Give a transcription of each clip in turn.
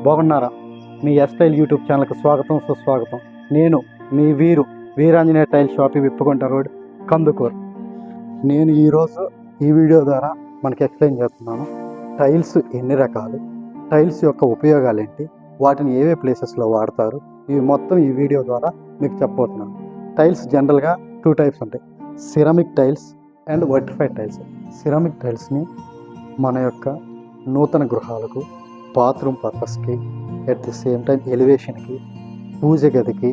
బాగున్నారా? మీ ఎస్టైల్ యూట్యూబ్ ఛానల్కి స్వాగతం, సుస్వాగతం. నేను మీ Veeranjaneya tile shop, Vippukunta road, Kandukur. నేను ఈరోజు ఈ వీడియో ద్వారా మనకి ఎక్స్ప్లెయిన్ చేస్తున్నాను టైల్స్ ఎన్ని రకాలు, టైల్స్ యొక్క ఉపయోగాలు ఏంటి, వాటిని ఏవే ప్లేసెస్లో వాడతారు, ఇవి మొత్తం ఈ వీడియో ద్వారా మీకు చెప్పబోతున్నాను. టైల్స్ జనరల్గా 2 టైప్స్ ఉంటాయి, ceramic tiles and vitrified tiles. Ceramic టైల్స్ని మన యొక్క నూతన గృహాలకు, బాత్రూమ్ పర్పస్కి, అట్ ది సేమ్ టైం ఎలివేషన్కి, పూజ గదికి,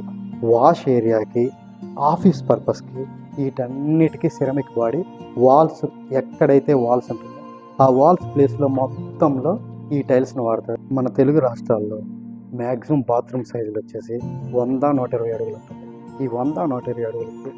వాష్ ఏరియాకి, ఆఫీస్ పర్పస్కి, వీటన్నిటికీ సిరామిక్ వాడి వాల్స్, ఎక్కడైతే వాల్స్ ఉంటుందో ఆ వాల్స్ ప్లేస్లో మొత్తంలో ఈ టైల్స్ని వాడతారు. మన తెలుగు రాష్ట్రాల్లో మ్యాక్సిమం బాత్రూమ్ సైజులు వచ్చేసి 100-120 అడుగులు ఉంటుంది. ఈ 100-120 అడుగులకి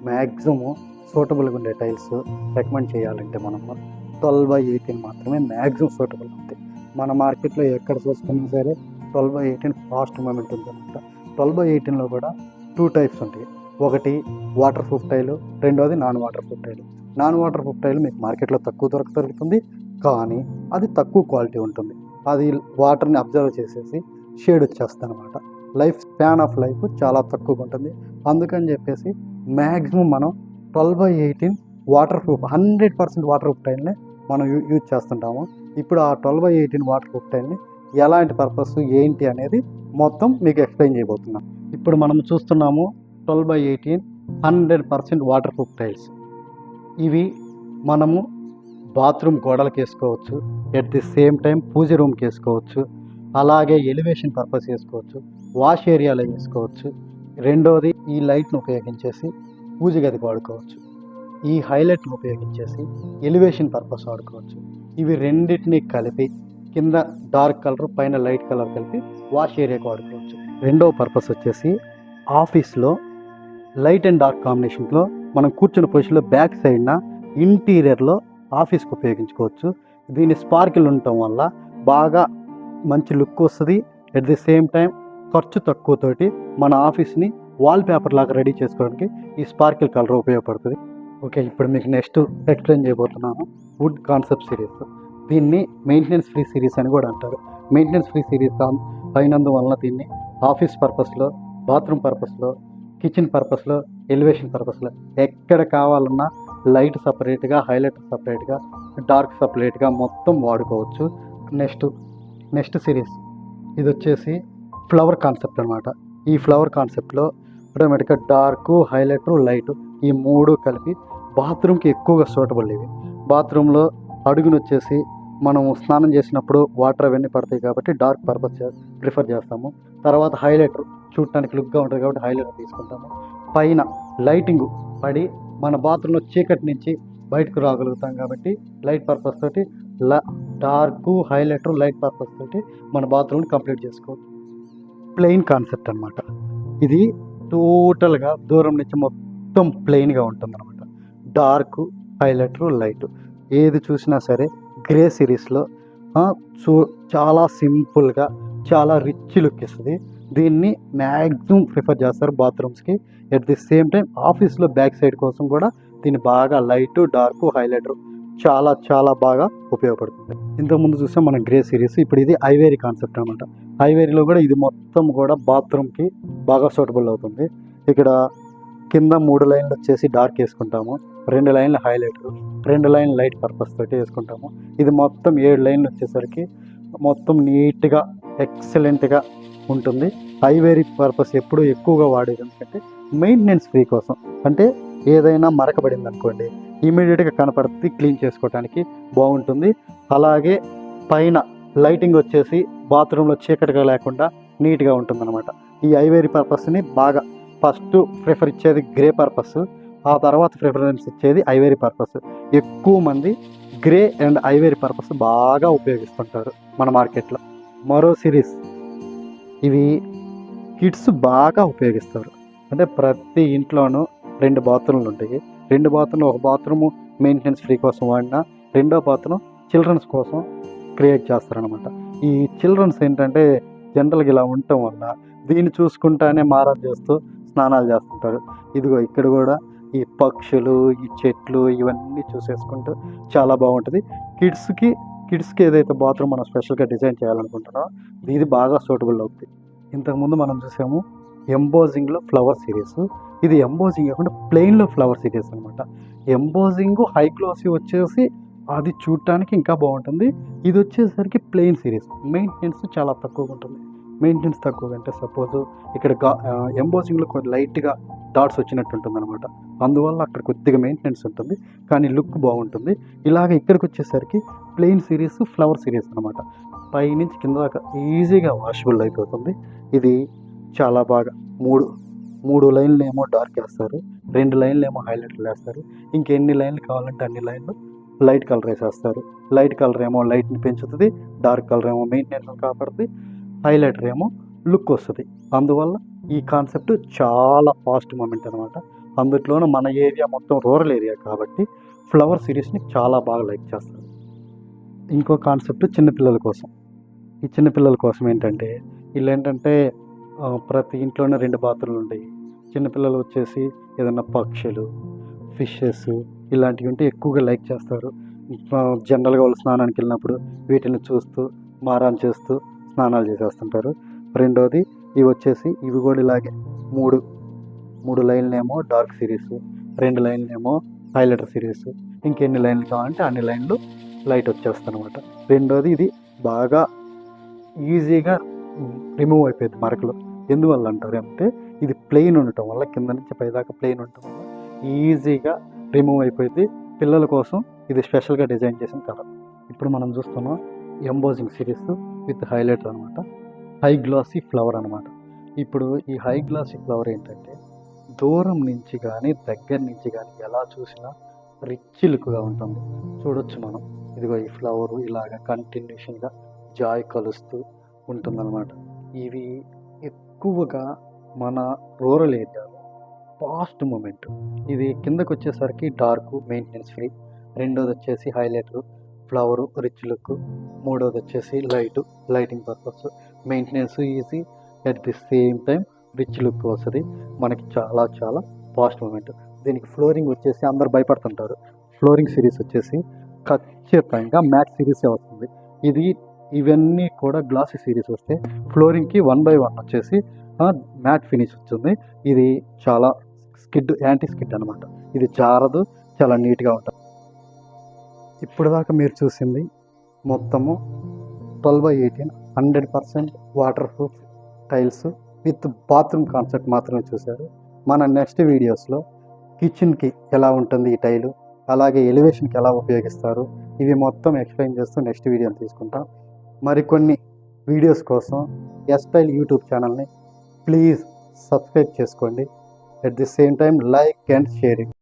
మ్యాక్సిమం సూటబుల్గా ఉండే టైల్స్ రికమెండ్ చేయాలంటే మనము 12x18 మాత్రమే మ్యాక్సిమం సూటబుల్ ఉంటాయి. మన మార్కెట్లో ఎక్కడ చూసుకున్నా సరే 12x18 ఫాస్ట్ మూమెంట్ ఉందన్నమాట. 12x18లో కూడా 2 టైప్స్ ఉంటాయి. ఒకటి వాటర్ ప్రూఫ్ టైలు, రెండోది నాన్ వాటర్ ప్రూఫ్ టైలు. నాన్ వాటర్ ప్రూఫ్ టైలు మీకు మార్కెట్లో తక్కువ దొరుకుతుంది, కానీ అది తక్కువ క్వాలిటీ ఉంటుంది. అది వాటర్ని అబ్జర్వ్ చేసేసి షేడ్ వచ్చేస్తుంది అనమాట. స్పాన్ ఆఫ్ లైఫ్ చాలా తక్కువగా ఉంటుంది. అందుకని చెప్పేసి మ్యాక్సిమం మనం 12x18 water proof 100% water proof టైల్ని మనం యూజ్ చేస్తుంటాము. ఇప్పుడు ఆ 12x18 వాటర్ ప్రూఫ్ టైల్ని ఎలాంటి పర్పస్ ఏంటి అనేది మొత్తం మీకు ఎక్స్ప్లెయిన్ చేయబోతున్నాం. ఇప్పుడు మనం చూస్తున్నాము 12x18 100% వాటర్ ప్రూఫ్ టైల్స్. ఇవి మనము బాత్రూమ్ గోడలకు వేసుకోవచ్చు, ఎట్ ది సేమ్ టైం పూజ రూమ్కి వేసుకోవచ్చు, అలాగే ఎలివేషన్ పర్పస్ వేసుకోవచ్చు, వాష్ ఏరియాలో వేసుకోవచ్చు. రెండోది ఈ లైట్ను ఉపయోగించేసి పూజ గదికి వాడుకోవచ్చు, ఈ హైలైట్ను ఉపయోగించేసి ఎలివేషన్ పర్పస్ వాడుకోవచ్చు. ఇవి రెండింటినీ కలిపి కింద డార్క్ కలర్, పైన లైట్ కలర్ కలిపి వాష్ ఏరియాకి వాడుకోవచ్చు. రెండో పర్పస్ వచ్చేసి ఆఫీస్లో లైట్ అండ్ డార్క్ కాంబినేషన్లో మనం కూర్చున్న పొజిషన్లో బ్యాక్ సైడ్న ఇంటీరియర్లో ఆఫీస్కి ఉపయోగించుకోవచ్చు. దీని స్పార్కిల్ ఉండటం వల్ల బాగా మంచి లుక్ వస్తుంది. ఎట్ ది సేమ్ టైం ఖర్చు తక్కువతోటి మన ఆఫీస్ని వాల్ పేపర్ లాగా రెడీ చేసుకోవడానికి ఈ స్పార్కిల్ కలర్ ఉపయోగపడుతుంది. ఓకే, ఇప్పుడు మీకు నెక్స్ట్ ఎక్స్ప్లెయిన్ చేయబోతున్నాను వుడ్ కాన్సెప్ట్ సిరీస్. దీన్ని మెయింటెనెన్స్ ఫ్రీ సిరీస్ అని కూడా అంటారు. మెయింటెనెన్స్ ఫ్రీ సిరీస్ అయినందువలన దీన్ని ఆఫీస్ పర్పస్లో, బాత్రూమ్ పర్పస్లో, కిచెన్ పర్పస్లో, ఎలివేషన్ పర్పస్లో ఎక్కడ కావాలన్నా లైట్ సపరేట్గా, హైలైట్ సపరేట్గా, డార్క్ సపరేట్గా మొత్తం వాడుకోవచ్చు. నెక్స్ట్ సిరీస్ ఇది వచ్చేసి ఫ్లవర్ కాన్సెప్ట్ అనమాట. ఈ ఫ్లవర్ కాన్సెప్ట్లో ఆటోమేటిక్గా డార్క్, హైలైట్, లైట్ ఈ 3 కలిపి బాత్రూమ్కి ఎక్కువగా సూటబుల్. ఇవి బాత్రూంలో అడుగును వచ్చేసి మనం స్నానం చేసినప్పుడు వాటర్ అవన్నీ పడతాయి కాబట్టి డార్క్ పర్పస్ ప్రిఫర్ చేస్తాము. తర్వాత హైలైటర్ చూడటానికి లుక్గా ఉంటుంది కాబట్టి హైలైటర్ తీసుకుంటాము. పైన లైటింగ్ పడి మన బాత్రూంలో చీకటి నుంచి బయటకు రాగలుగుతాం కాబట్టి లైట్ పర్పస్ తోటి డార్క్, హైలైటర్, లైట్ పర్పస్ తోటి మన బాత్రూమ్ని కంప్లీట్ చేసుకోవచ్చు. ప్లెయిన్ కాన్సెప్ట్ అనమాట. ఇది టోటల్గా దూరం నుంచి మొత్తం ప్లెయిన్గా ఉంటుంది అనమాట. డార్క్, హైలైటర్, లైట్ ఏది చూసినా సరే గ్రే సిరీస్లో చాలా సింపుల్గా, చాలా రిచ్ లుక్ ఇస్తుంది. దీన్ని మ్యాక్సిమం ప్రిఫర్ చేస్తారు బాత్రూమ్స్కి. ఎట్ ది సేమ్ టైం ఆఫీస్లో బ్యాక్ సైడ్ కోసం కూడా దీన్ని బాగా లైట్, డార్క్, హైలైటర్ చాలా చాలా బాగా ఉపయోగపడుతుంది. ఇంతకుముందు చూసాం మనం గ్రే సిరీస్. ఇప్పుడు ఇది ఐవేరీ కాన్సెప్ట్ అనమాట. ఐవేరీలో కూడా ఇది మొత్తం కూడా బాత్రూమ్కి బాగా సూటబుల్ అవుతుంది. ఇక్కడ కింద 3 లైన్లు వచ్చేసి డార్క్ వేసుకుంటాము, 2 లైన్లు హైలైటర్, 2 లైన్లు లైట్ పర్పస్ తోటి వేసుకుంటాము. ఇది మొత్తం 7 లైన్లు వచ్చేసరికి మొత్తం నీట్గా, ఎక్సలెంట్గా ఉంటుంది. ఐవేరీ పర్పస్ ఎప్పుడు ఎక్కువగా వాడేది ఎందుకంటే మెయింటెనెన్స్ ఫ్రీ కోసం. అంటే ఏదైనా మరకబడింది అనుకోండి, ఇమీడియట్గా కనపడుతుంది, క్లీన్ చేసుకోవడానికి బాగుంటుంది. అలాగే పైన లైటింగ్ వచ్చేసి బాత్రూంలో చీకటిగా లేకుండా నీట్గా ఉంటుంది అనమాట. ఈ ఐవేరీ పర్పస్ని బాగా ఫస్ట్ ప్రిఫర్ ఇచ్చేది గ్రే పర్పస్, ఆ తర్వాత ప్రిఫరెన్స్ ఇచ్చేది ఐవేరీ పర్పస్. ఎక్కువ మంది గ్రే అండ్ ఐవేరీ పర్పస్ బాగా ఉపయోగిస్తుంటారు మన మార్కెట్లో. మరో సిరీస్ ఇవి కిడ్స్ బాగా ఉపయోగిస్తారు. అంటే ప్రతి ఇంట్లోనూ 2 బాత్రూమ్లు ఉంటాయి. 2 బాత్రూమ్లు, ఒక బాత్రూము మెయింటెనెన్స్ ఫ్రీ కోసం వాడినా, రెండో బాత్రూమ్ చిల్డ్రన్స్ కోసం క్రియేట్ చేస్తారనమాట. ఈ చిల్డ్రన్స్ ఏంటంటే జనరల్గా ఇలా ఉండటం వల్ల దీన్ని చూసుకుంటానే మారం చేస్తూ స్నానాలు చేస్తుంటారు. ఇదిగో ఇక్కడ కూడా ఈ పక్షులు, ఈ చెట్లు ఇవన్నీ చూసేసుకుంటూ చాలా బాగుంటుంది. కిడ్స్కి కిడ్స్కి ఏదైతే బాత్రూమ్ మనం స్పెషల్గా డిజైన్ చేయాలనుకుంటున్నామో ఇది బాగా సూటబుల్ అవుతుంది. ఇంతకుముందు మనం చూసాము ఎంబోజింగ్లో ఫ్లవర్ సిరీస్. ఇది ఎంబోజింగ్ కాకుండా ప్లెయిన్లో ఫ్లవర్ సిరీస్ అనమాట. ఎంబోజింగ్ హై గ్లాసీ వచ్చేసి అది చూడటానికి ఇంకా బాగుంటుంది. ఇది వచ్చేసరికి ప్లెయిన్ సిరీస్. మెయింటెనెన్స్ చాలా తక్కువగా ఉంటుంది. మెయింటెనెన్స్ తక్కువగా అంటే సపోజ్ ఇక్కడ ఎంబోజింగ్లో కొంచెం లైట్గా డాట్స్ వచ్చినట్టు ఉంటుంది అనమాట. అందువల్ల అక్కడ కొద్దిగా మెయింటెనెన్స్ ఉంటుంది, కానీ లుక్ బాగుంటుంది. ఇలాగ ఇక్కడికి వచ్చేసరికి ప్లెయిన్ సిరీస్, ఫ్లవర్ సిరీస్ అనమాట. పైనుంచి కింద దాకా ఈజీగా వాషబుల్ అయిపోతుంది. ఇది చాలా బాగా మూడు లైన్లు ఏమో డార్క్ వేస్తారు, 2 లైన్లు ఏమో హైలైట్లు వేస్తారు. ఇంకెన్ని లైన్లు కావాలంటే అన్ని లైన్లు లైట్ కలర్ వేసేస్తారు. లైట్ కలర్ ఏమో లైట్ని పెంచుతుంది, డార్క్ కలర్ ఏమో మెయింటెనెన్స్ కాపాడుతుంది, హైలైటర్ ఏమో లుక్ వస్తుంది. అందువల్ల ఈ కాన్సెప్ట్ చాలా ఫాస్ట్ మూమెంట్ అనమాట. అందులోనూ మన ఏరియా మొత్తం రూరల్ ఏరియా కాబట్టి ఫ్లవర్ సిరీస్ని చాలా బాగా లైక్ చేస్తారు. ఇంకో కాన్సెప్ట్ చిన్నపిల్లల కోసం. ఈ చిన్నపిల్లల కోసం ఏంటంటే వీళ్ళు ఏంటంటే ప్రతి ఇంట్లోనే 2 బాత్రూమ్లు ఉంటాయి. చిన్నపిల్లలు వచ్చేసి ఏదైనా పక్షులు, ఫిషెస్ ఇలాంటివి ఉంటే ఎక్కువగా లైక్ చేస్తారు. జనరల్గా వాళ్ళు స్నానానికి వెళ్ళినప్పుడు వీటిని చూస్తూ మారాన్ చేస్తూ స్నానాలు చేసేస్తుంటారు. రెండోది ఇవి కూడా ఇలాగే మూడు లైన్లేమో డార్క్ సిరీస్, 2 లైన్లేమో హైలైటర్ సిరీస్. ఇంకెన్ని లైన్లు కావాలంటే అన్ని లైన్లు లైట్ వచ్చేస్తుంది అనమాట. రెండోది ఇది బాగా ఈజీగా రిమూవ్ అయిపోయింది మరకలు. ఎందువల్ల అంటారు అంటే ఇది ప్లెయిన్ ఉండటం వల్ల, కింద నుంచి పైదాకా ప్లెయిన్ ఉండటం వల్ల ఈజీగా రిమూవ్ అయిపోయింది. పిల్లల కోసం ఇది స్పెషల్గా డిజైన్ చేసిన కలర్. ఇప్పుడు మనం చూస్తున్నాం ఎంబోజింగ్ సిరీస్ విత్ హైలైటర్ అనమాట. హై గ్లాసీ ఫ్లవర్ అనమాట. ఇప్పుడు ఈ హై గ్లాసీ ఫ్లవర్ ఏంటంటే దూరం నుంచి కానీ దగ్గర నుంచి కానీ ఎలా చూసినా రిచ్ లుక్గా ఉంటుంది. చూడొచ్చు మనం. ఇదిగో ఈ ఫ్లవరు ఇలాగ కంటిన్యూషన్గా జాయ్ కలుస్తూ ఉంటుందన్నమాట. ఇవి ఎక్కువగా మన రూరల్ ఏరియాలో ఫాస్ట్ మూమెంట్. ఇది కిందకు వచ్చేసరికి డార్క్, మెయింటెనెన్స్ ఫ్రీ. రెండోది వచ్చేసి హైలైటర్, ఫ్లవరు, రిచ్ లుక్. మూడోది వచ్చేసి lighting purpose, maintenance easy, at the same time rich look వస్తుంది. మనకి చాలా చాలా ఫాస్ట్ మూమెంట్. దీనికి ఫ్లోరింగ్ వచ్చేసి అందరు భయపడుతుంటారు. ఫ్లోరింగ్ సిరీస్ వచ్చేసి ఖచ్చితంగా మ్యాట్ సిరీసే వస్తుంది. ఇవన్నీ కూడా గ్లాసీ సిరీస్ వస్తే ఫ్లోరింగ్కి 1/1 వచ్చేసి మ్యాట్ ఫినిష్ వచ్చింది. ఇది చాలా యాంటీ స్కిడ్ అనమాట. ఇది జారదు, చాలా నీట్గా ఉంటుంది. ఇప్పుడు దాకా మీరు చూసింది మొత్తము 12/18 100% water proof tiles with bathroom concept మాత్రమే చూశారు. మన నెక్స్ట్ వీడియోస్లో కిచెన్కి ఎలా ఉంటుంది ఈ టైలు, అలాగే ఎలివేషన్కి ఎలా ఉపయోగిస్తారు, ఇవి మొత్తం ఎక్స్ప్లెయిన్ చేస్తూ నెక్స్ట్ వీడియోని తీసుకుంటాం. మరికొన్ని వీడియోస్ కోసం ఎస్టైల్ యూట్యూబ్ ఛానల్ని ప్లీజ్ సబ్స్క్రైబ్ చేసుకోండి. At the same time like and sharing.